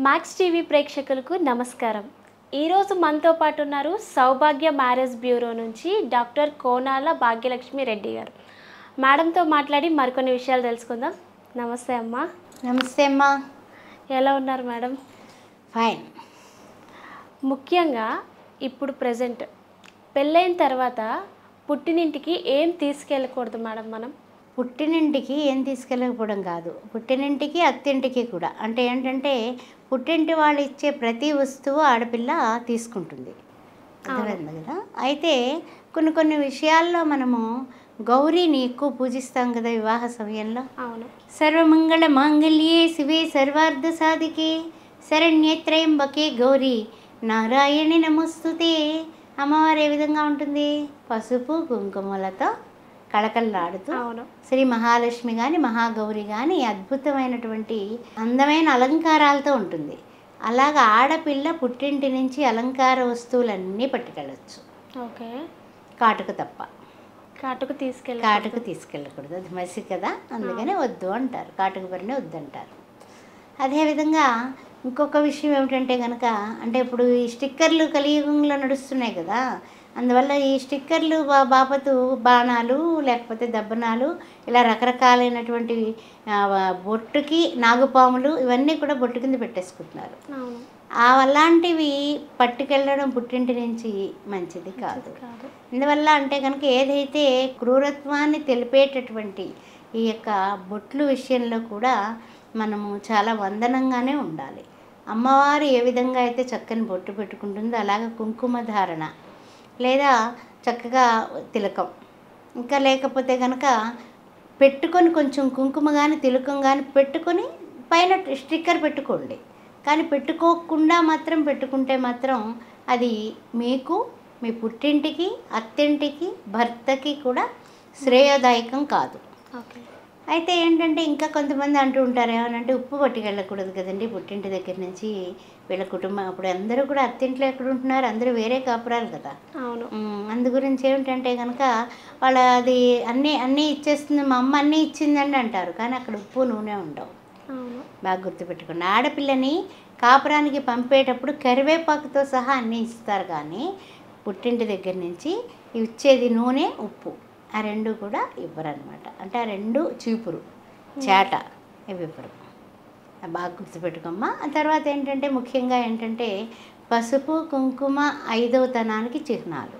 Max TV ప్రేక్షకులకు నమస్కారం. ఈరోజు మనతో పాటు ఉన్నారు సౌభాగ్య మ్యారేజ్ బ్యూరో నుంచి డాక్టర్ కోనాల భాగ్యలక్ష్మి రెడ్డి గారు. మేడంతో మాట్లాడి మరికొన్ని విషయాలు తెలుసుకుందాం. నమస్తే అమ్మా. నమస్తే అమ్మా. ఎలా ఉన్నారు మేడం? ఫైన్. ముఖ్యంగా ఇప్పుడు ప్రజెంట్ పెళ్ళైన తర్వాత పుట్టినింటికి ఏం తీసుకెళ్ళకూడదు మేడం? మనం పుట్టినింటికి ఏం తీసుకెళ్ళకపోవడం కాదు, పుట్టినింటికి అత్తింటికి కూడా. అంటే ఏంటంటే పుట్టింటి వాళ్ళు ఇచ్చే ప్రతి వస్తువు ఆడపిల్ల తీసుకుంటుంది, అర్థమైంది కదా. అయితే కొన్ని కొన్ని విషయాల్లో మనము గౌరీని ఎక్కువ పూజిస్తాం కదా వివాహ సమయంలో. అవును. సర్వమంగళ మాంగళ్యే శివే సర్వార్థ సాధికే శరణ్యేత్రయంబకే గౌరీ నారాయణి నమస్తుతే. అమ్మవారు ఏ విధంగా ఉంటుంది? పసుపు కుంకుమలతో కళకళలాడుతూ అవును. శ్రీ మహాలక్ష్మి కానీ మహాగౌరి కానీ అద్భుతమైనటువంటి అందమైన అలంకారాలతో ఉంటుంది. అలాగ ఆడపిల్ల పుట్టింటి నుంచి అలంకార వస్తువులన్నీ పట్టుకెళ్ళచ్చు. ఓకే. కాటుకు తప్ప. కాటుకు తీసుకెళ్ళకూడదు, అది మసి కదా, అందుకనే వద్దు అంటారు. కాటుకు పరిని వద్దు అంటారు. అదేవిధంగా ఇంకొక విషయం ఏమిటంటే కనుక, అంటే ఇప్పుడు ఈ స్టిక్కర్లు కలియుగంలో నడుస్తున్నాయి కదా, అందువల్ల ఈ స్టిక్కర్లు బాపతు బాణాలు లేకపోతే దబ్బనాలు ఇలా రకరకాలైనటువంటి బొట్టుకి నాగుపాములు ఇవన్నీ కూడా బొట్టు కింద పెట్టేసుకుంటున్నారు. అలాంటివి పట్టుకెళ్ళడం పుట్టింటి నుంచి మంచిది కాదు. అందువల్ల అంటే కనుక ఏదైతే క్రూరత్వాన్ని తెలిపేటటువంటి ఈ యొక్క బొట్లు విషయంలో కూడా మనము చాలా వందనంగానే ఉండాలి. అమ్మవారు ఏ విధంగా అయితే చక్కని బొట్టు పెట్టుకుంటుందో అలాగే కుంకుమ ధారణ లేదా చక్కగా తిలకం, ఇంకా లేకపోతే కనుక పెట్టుకొని కొంచెం కుంకుమ కానీ తిలకం కానీ పెట్టుకొని పైన స్టిక్కర్ పెట్టుకోండి. కానీ పెట్టుకోకుండా మాత్రం పెట్టుకుంటే మాత్రం అది మీకు, మీ పుట్టింటికి, అత్తింటికి, భర్తకి కూడా శ్రేయోదాయకం కాదు. ఓకే. అయితే ఏంటంటే ఇంకా కొంతమంది అంటూ ఉంటారు, ఏమనంటే ఉప్పు పట్టుకెళ్ళకూడదు కదండి పుట్టింటి దగ్గర నుంచి వీళ్ళ కుటుంబం. అప్పుడు అందరూ కూడా అత్తింట్లో ఎక్కడ ఉంటున్నారు, అందరూ వేరే కాపురాలు కదా. అవును. అందు గురించి ఏమిటంటే కనుక వాళ్ళ అది అన్నీ ఇచ్చేస్తుంది, మా అమ్మ అన్నీ ఇచ్చిందండి అంటారు. కానీ అక్కడ ఉప్పు నూనె ఉండవు. బాగా గుర్తుపెట్టుకోండి. ఆడపిల్లని కాపురానికి పంపేటప్పుడు కరివేపాకుతో సహా అన్నీ ఇస్తారు, కానీ పుట్టింటి దగ్గర నుంచి ఇచ్చేది నూనె, ఉప్పు, ఆ రెండు కూడా ఇవ్వరు అనమాట. అంటే ఆ రెండు చీపురు చేట ఇవి ఇవ్వరు. బాగా గుర్తుపెట్టుకోమ్మా. ఆ తర్వాత ఏంటంటే ముఖ్యంగా ఏంటంటే పసుపు కుంకుమ 5వ తనానికి చిహ్నాలు,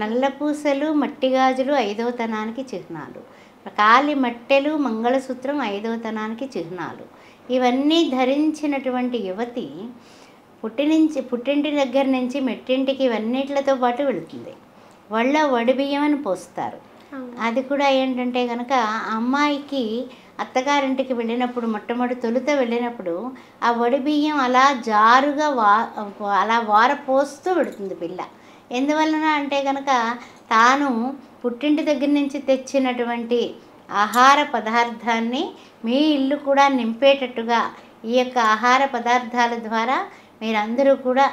నల్ల పూసలు మట్టి గాజులు 5వ తనానికి చిహ్నాలు, కాలి మట్టెలు మంగళసూత్రం 5వ తనానికి చిహ్నాలు. ఇవన్నీ ధరించినటువంటి యువతి పుట్టింటి దగ్గర నుంచి మెట్టింటికి ఇవన్నిటితో పాటు వెళుతుంది. వాళ్ళ వడిబియ్యమని పోస్తారు. అది కూడా ఏంటంటే కనుక అమ్మాయికి అత్తగారింటికి వెళ్ళినప్పుడు తొలుత వెళ్ళినప్పుడు ఆ వడిబియ్యం అలా జారుగా అలా వారపోస్తూ పెడుతుంది పిల్ల. ఎందువలన అంటే కనుక తాను పుట్టింటి దగ్గర నుంచి తెచ్చినటువంటి ఆహార పదార్థాన్ని మీ ఇల్లు కూడా నింపేటట్టుగా ఈ యొక్క ఆహార పదార్థాల ద్వారా మీరందరూ కూడా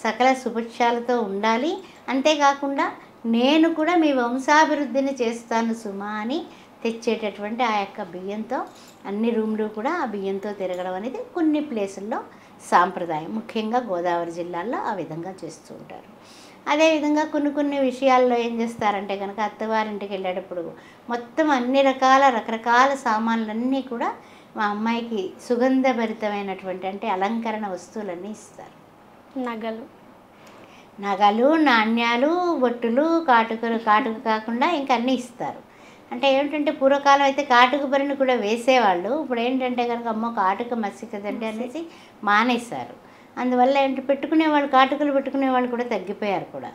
సకల సుభిక్షాలతో ఉండాలి. అంతేకాకుండా నేను కూడా మీ వంశాభివృద్ధిని చేస్తాను సుమా అని తెచ్చేటటువంటి ఆ యొక్క బియ్యంతో అన్ని రూమ్లు కూడా ఆ బియ్యంతో తిరగడం అనేది కొన్ని ప్లేసుల్లో సాంప్రదాయం. ముఖ్యంగా గోదావరి జిల్లాల్లో ఆ విధంగా చేస్తూ ఉంటారు. అదేవిధంగా కొన్ని విషయాల్లో ఏం చేస్తారంటే కనుక అత్తవారింటికి వెళ్ళేటప్పుడు మొత్తం అన్ని రకరకాల సామాన్లన్నీ కూడా మా అమ్మాయికి సుగంధభరితమైనటువంటి అంటే అలంకరణ వస్తువులన్నీ ఇస్తారు. నగలు నాణ్యాలు బొట్టులు కాటుకు కాకుండా ఇంకా అన్నీ ఇస్తారు. అంటే ఏమిటంటే పూర్వకాలం అయితే కాటుక బరిని కూడా వేసేవాళ్ళు. ఇప్పుడు ఏంటంటే కనుక అమ్మో కాటుక మసి కదండి అనేసి మానేశారు. అందువల్ల ఏంటి పెట్టుకునేవాళ్ళు, కాటుకలు పెట్టుకునేవాళ్ళు కూడా తగ్గిపోయారు కూడా.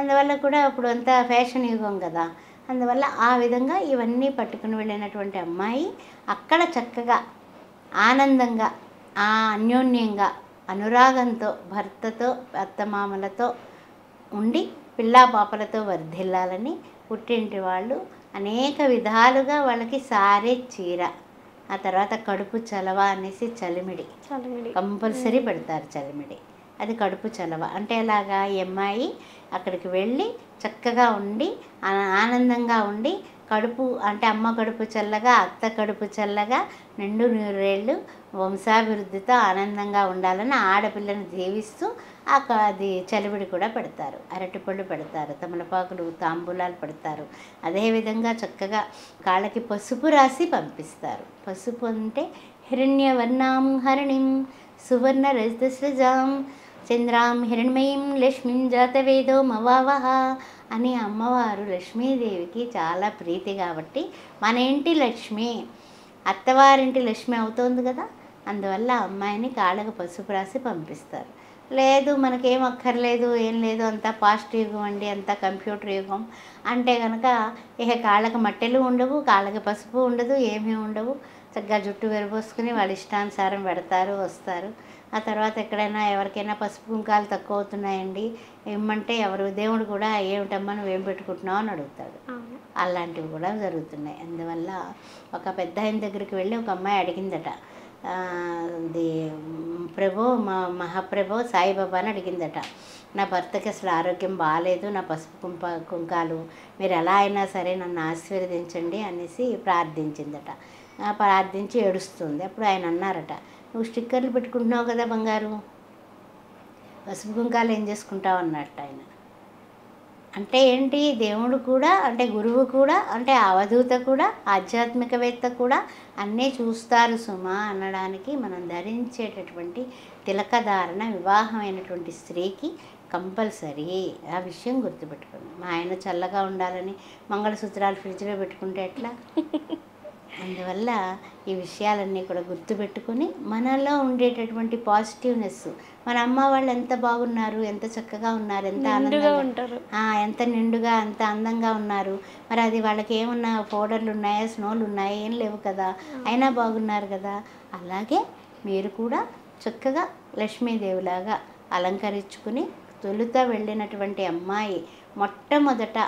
అందువల్ల కూడా ఇప్పుడు అంతా ఫ్యాషన్ యుగం కదా. అందువల్ల ఆ విధంగా ఇవన్నీ పట్టుకుని వెళ్ళినటువంటి అమ్మాయి అక్కడ చక్కగా ఆనందంగా అన్యోన్యంగా అనురాగంతో భర్తతో అత్తమామలతో ఉండి పిల్లా పాపలతో వర్ధిల్లాలని పుట్టింటి వాళ్ళు అనేక విధాలుగా వాళ్ళకి సారే చీర, ఆ తర్వాత కడుపు చలవ అనేసి చలిమిడి కంపల్సరీ పెడతారు. చలిమిడి అది కడుపు చలవ అంటే ఎలాగా ఈ అమ్మాయి అక్కడికి వెళ్ళి చక్కగా ఉండి ఆనందంగా ఉండి కడుపు అంటే అమ్మ కడుపు చల్లగా, అత్త కడుపు చల్లగా, నిండు నూరేళ్ళు వంశాభివృద్ధితో ఆనందంగా ఉండాలని ఆడపిల్లని దీవిస్తూ అది చలివిడి కూడా పెడతారు, అరటిపళ్ళు పెడతారు, తమలపాకులు తాంబూలాలు పెడతారు. అదేవిధంగా చక్కగా కాళ్ళకి పసుపు రాసి పంపిస్తారు. పసుపు అంటే హిరణ్యవర్ణాం హరిణిం సువర్ణ రజతస్రజాం చంద్రాం హిరణ్మయీం లక్ష్మీం జాతవేదో మవావహ అని అమ్మవారు లక్ష్మీదేవికి చాలా ప్రీతి కాబట్టి మన ఇంటి లక్ష్మి అత్తవారింటి లక్ష్మి అవుతోంది కదా, అందువల్ల అమ్మాయిని కాళ్ళకు పసుపు రాసి పంపిస్తారు. లేదు మనకేం అక్కర్లేదు, ఏం లేదు, అంతా పాస్ట్ యుగం అండి, అంతా కంప్యూటర్ యుగం అంటే కనుక ఇక కాళ్ళకి మట్టెలు ఉండవు, కాళ్ళకి పసుపు ఉండదు, ఏమీ ఉండవు. చక్కగా జుట్టు విరబోసుకుని వాళ్ళ ఇష్టానుసారం పెడతారు, వస్తారు. ఆ తర్వాత ఎక్కడైనా ఎవరికైనా పసుపు కుంకాలు తక్కువ అవుతున్నాయండి ఏమంటే ఎవరు దేవుడు కూడా ఏమిటమ్మా నువ్వేం పెట్టుకుంటున్నావు అని అడుగుతాడు. అలాంటివి కూడా జరుగుతున్నాయి. అందువల్ల ఒక పెద్ద ఆయన దగ్గరికి వెళ్ళి ఒక అమ్మాయి అడిగిందట, ఇది ప్రభు మహాప్రభు సాయిబాబా అని అడిగిందట, నా భర్తకి అసలు ఆరోగ్యం బాగాలేదు, నా పసుపు కుంకాలు మీరు ఎలా అయినా సరే నన్ను ఆశీర్వదించండి అనేసి ప్రార్థించిందట. ప్రార్థించి ఏడుస్తుంది. అప్పుడు ఆయన అన్నారట, నువ్వు స్టిక్కర్లు పెట్టుకుంటున్నావు కదా బంగారు, పసుపు కుంకాలు ఏం చేసుకుంటావు అన్నట్టు ఆయన. అంటే ఏంటి, దేవుడు కూడా అంటే గురువు కూడా అంటే అవధూత కూడా ఆధ్యాత్మికవేత్త కూడా అన్నీ చూస్తారు సుమా అనడానికి మనం ధరించేటటువంటి తిలకధారణ వివాహమైనటువంటి స్త్రీకి కంపల్సరీ. ఆ విషయం గుర్తుపెట్టుకోండి. మా ఆయన చల్లగా ఉండాలని మంగళసూత్రాలు ఫ్రిడ్జ్లో పెట్టుకుంటే ఎట్లా? అందువల్ల ఈ విషయాలన్నీ కూడా గుర్తుపెట్టుకుని మనలో ఉండేటటువంటి పాజిటివ్నెస్, మన అమ్మ వాళ్ళు ఎంత బాగున్నారు, ఎంత చక్కగా ఉన్నారు, ఎంత ఆనందంగా ఉంటారు, ఎంత నిండుగా ఎంత అందంగా ఉన్నారు, మరి అది వాళ్ళకి ఏమన్నా పౌడర్లు ఉన్నాయా, స్నోలు ఉన్నాయా, ఏం లేవు కదా, అయినా బాగున్నారు కదా. అలాగే మీరు కూడా చక్కగా లక్ష్మీదేవిలాగా అలంకరించుకుని తొలుత వెళ్ళినటువంటి అమ్మాయి మొట్టమొదట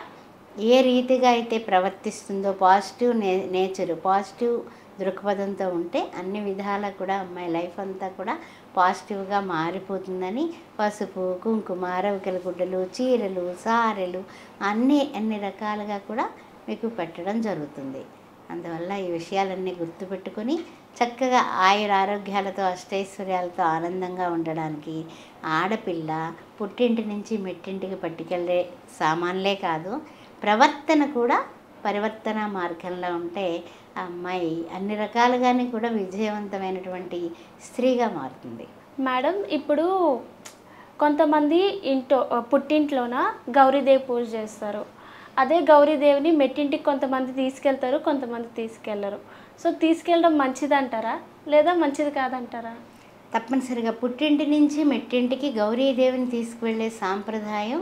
ఏ రీతిగా అయితే ప్రవర్తిస్తుందో పాజిటివ్ నేచరు పాజిటివ్ దృక్పథంతో ఉంటే అన్ని విధాలా కూడా అమ్మాయి లైఫ్ అంతా కూడా పాజిటివ్గా మారిపోతుందని పసుపు కుంకుమ రవికల గుడ్డలు చీరలు సారెలు అన్ని రకాలుగా కూడా మీకు పెట్టడం జరుగుతుంది. అందువల్ల ఈ విషయాలన్నీ గుర్తుపెట్టుకొని చక్కగా ఆరోగ్యాలతో అష్టైశ్వర్యాలతో ఆనందంగా ఉండడానికి ఆడపిల్ల పుట్టింటి నుంచి మెట్టింటికి పట్టుకెళ్ళే సామాన్లే కాదు, ప్రవర్తన కూడా పరివర్తన మార్గంలో ఉంటే ఆ అమ్మాయి అన్ని రకాలుగానే కూడా విజయవంతమైనటువంటి స్త్రీగా మారుతుంది. మేడం, ఇప్పుడు కొంతమంది పుట్టింట్లోన గౌరీదేవి పూజ చేస్తారు. అదే గౌరీదేవిని మెట్టింటికి కొంతమంది తీసుకెళ్తారు, కొంతమంది తీసుకెళ్లరు. సో తీసుకెళ్ళడం మంచిదంటారా లేదా మంచిది కాదంటారా? తప్పనిసరిగా పుట్టింటి నుంచి మెట్టింటికి గౌరీదేవిని తీసుకువెళ్ళే సాంప్రదాయం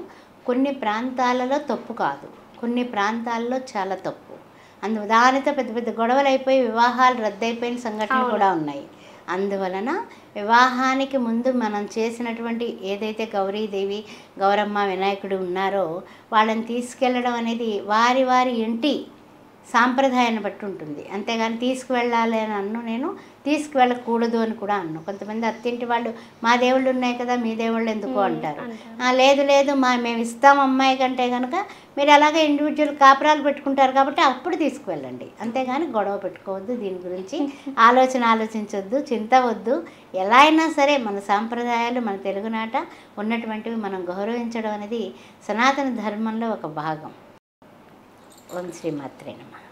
కొన్ని ప్రాంతాలలో తప్పు కాదు, కొన్ని ప్రాంతాల్లో చాలా తప్పు. దానితో పెద్ద పెద్ద గొడవలు అయిపోయి వివాహాలు రద్దయిపోయిన సంఘటనలు కూడా ఉన్నాయి. అందువలన వివాహానికి ముందు మనం చేసినటువంటి ఏదైతే గౌరీదేవి గౌరమ్మ వినాయకుడు ఉన్నారో వాళ్ళని తీసుకెళ్ళడం అనేది వారి వారి ఇంటి సాంప్రదాయాన్ని బట్టి ఉంటుంది. అంతేగాని తీసుకువెళ్ళాలి అని నేను తీసుకువెళ్ళకూడదు అని కూడా అన్ను. కొంతమంది అత్తింటి వాళ్ళు మా దేవుళ్ళు ఉన్నాయి కదా మీ దేవుళ్ళు ఎందుకు అంటారు. లేదు లేదు మేము ఇస్తాం అమ్మాయి కంటే కనుక మీరు అలాగే ఇండివిజువల్ కాపురాలు పెట్టుకుంటారు కాబట్టి అప్పుడు తీసుకువెళ్ళండి, అంతేగాని గొడవ పెట్టుకోవద్దు. దీని గురించి ఆలోచించవద్దు, చింత వద్దు. ఎలా అయినా సరే మన సాంప్రదాయాలు మన తెలుగునాట ఉన్నటువంటివి మనం గౌరవించడం అనేది సనాతన ధర్మంలో ఒక భాగం. ఓం శ్రీ మాత్రే నమః.